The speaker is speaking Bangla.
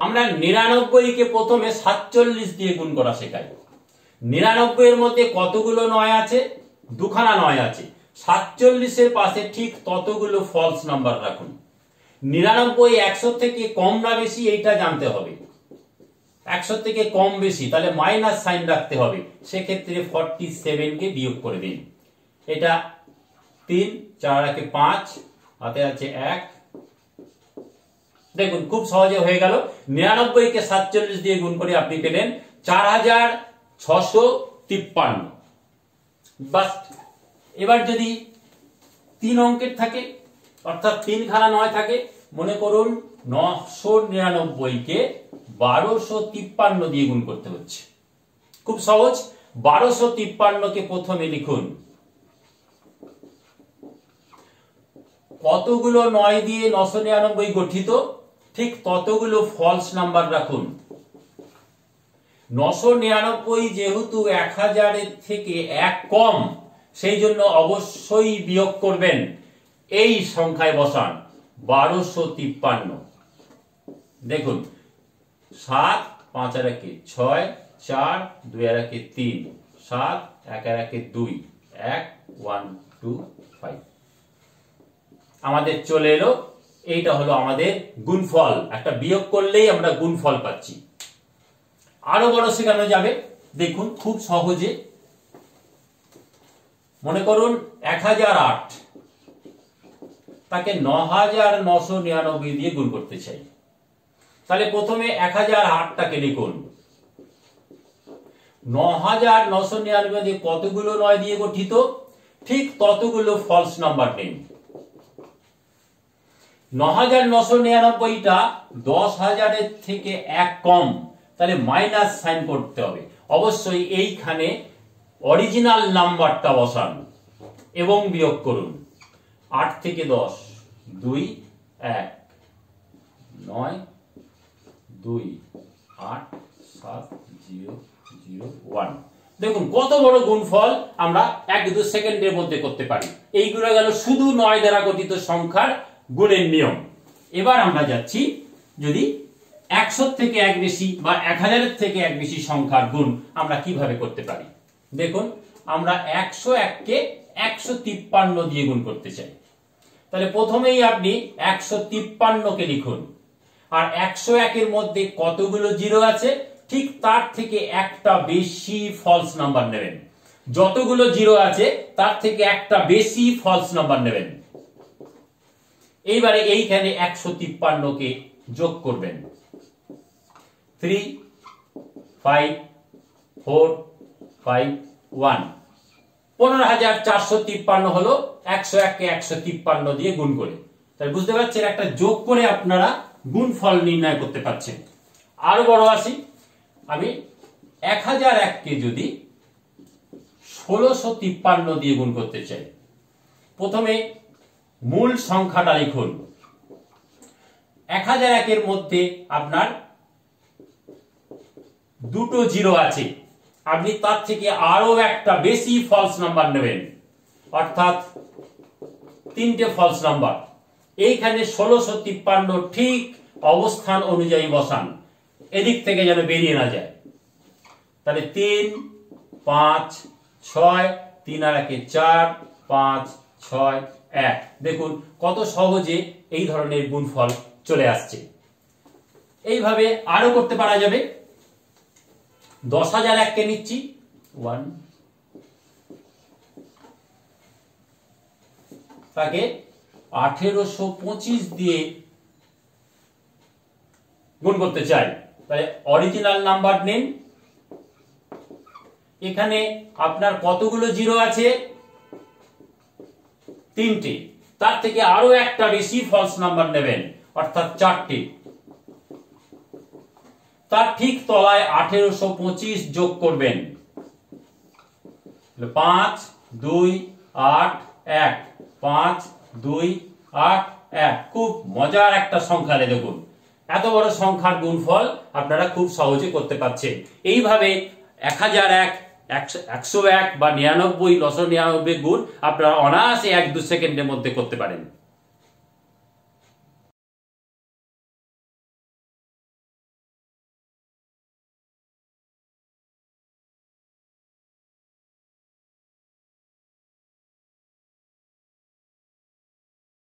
আমরা 99 কে প্রথমে 47 দিয়ে গুণ করা শেখাই। 99 এর মধ্যে কতগুলো 9 আছে? দুখানা 9 আছে। 47 এর পাশে ঠিক ততগুলো ফলস নাম্বার রাখুন। 99 100 থেকে কম না বেশি এইটা জানতে হবে। 100 থেকে কম বেশি তাহলে মাইনাস সাইন রাখতে হবে। সেক্ষেত্রে 47 কে বিয়োগ করে দিন। এটা 3 4 একে 5 হাতে আছে 1। দেখুন খুব সহজে হয়ে গেল। 99 কে 47 দিয়ে গুণ করে আপনি পেলেন 4653। বাস। এবার যদি 3 অঙ্কের থাকে অর্থাৎ 3 খানা 9 থাকে, মনে করুন 999 কে 1253 দিয়ে গুণ করতে হচ্ছে। খুব সহজ। 1253 কে প্রথমে লিখুন। কতগুলো 9 দিয়ে 999 গঠিত? ঠিক ততগুলো ফলস নাম্বার রাখুন। 999 যেহেতু 1000 এর থেকে 1 কম, সেই জন্য অবশ্যই বিয়োগ করবেন। এই সংখ্যায় বসান 1253। দেখুন 7 5 আর 1 6 4 2 আর 1 3 7 1 আর 1 2 1 1 2 5 আমাদের চলে এলো। এইটা হলো আমাদের গুণফল। একটা বিয়োগ করলেই আমরা গুণফল পাচ্ছি। আরো বড় শেখানো যাবে। দেখুন খুব সহজে। মনে করুন 1008 তাকে 9999 দিয়ে গুণ করতে চাই। তাহলে প্রথমে 1008 টাকে লিখুন। 9999 দিয়ে কতগুলো 9 দিয়ে গঠিত? ঠিক ততগুলো ফলস নাম্বার নিন। 9999টা 10000 এর থেকে 1 কম, তাহলে মাইনাস সাইন করতে হবে। অবশ্যই এইখানে অরিজিনাল নাম্বারটা বসান এবং বিয়োগ করুন। 8 থেকে 10 2 1 9 2 8 7 0 0 1। দেখুন কত বড় গুণফল আমরা 1-2 সেকেন্ডের মধ্যে করতে পারি। এইগুলো গেল শুধু 9 দ্বারা গঠিত সংখ্যার গুণের নিয়ম। এবার আমরা যাচ্ছি যদি 100 থেকে 1 বেশি বা 1000 এর থেকে 1 বেশি সংখ্যার গুণ আমরা কিভাবে করতে পারি। দেখুন আমরা 101 কে 153 দিয়ে গুণ করতে চাই। তাহলে প্রথমেই আপনি 153 কে লিখুন। আর 101 এর মধ্যে কতগুলো জিরো আছে? ঠিক তার থেকে একটা বেশি ফলস নাম্বার নেবেন। যতগুলো জিরো আছে তার থেকে একটা বেশি ফলস নাম্বার নেবেন। এইবারে এইখানে 153 কে যোগ করবেন। 3 5 4 5 1 15453 হলো 101 কে 153 দিয়ে গুণ করে। তাহলে বুঝতে পারছেন একটা যোগ করে আপনারা গুণফল নির্ণয় করতে পারছেন। আরো বড় আসি। আমি 1001 কে যদি 1653 দিয়ে গুণ করতে চাই, প্রথমে মূল সংখ্যাটা লিখুন। 1001 এর মধ্যে আপনার দুটো জিরো আছে, আপনি তার থেকে আরো একটা বেশি ফলস নাম্বার নেবেন, অর্থাৎ 3টে ফলস নাম্বার। এইখানে 1653 ঠিক অবস্থান অনুযায়ী বসান, এদিক থেকে যেন বেরিয়ে না যায়। তাহলে 3 5 6 3 আর 1 4 5 6 1। দেখুন কত সহজে এই ধরনের গুণফল চলে আসছে। এইভাবে আরো করতে পারা যাবে। 10001 কে নিচ্ছি 1, তাকে 1825 দিয়ে গুণ করতে চাই। তাহলে অরিজিনাল নাম্বার নিন। এখানে আপনার কতগুলো জিরো আছে? 3টে। তার থেকে আরো একটা বেশি ফলস নাম্বার নেবেন, অর্থাৎ 4টে। তার ঠিক তলায় 1825 যোগ করবেন। 5 2 8 1 5 2 8 1। খুব মজার একটা সংখ্যা। দেখুন এত বড় সংখ্যার গুণফল আপনারা খুব সহজে করতে পারছেন। এইভাবে 1001 101 বা 99 999 গুণ আপনারা অনায়াসে 1-2 সেকেন্ডের মধ্যে করতে পারেন।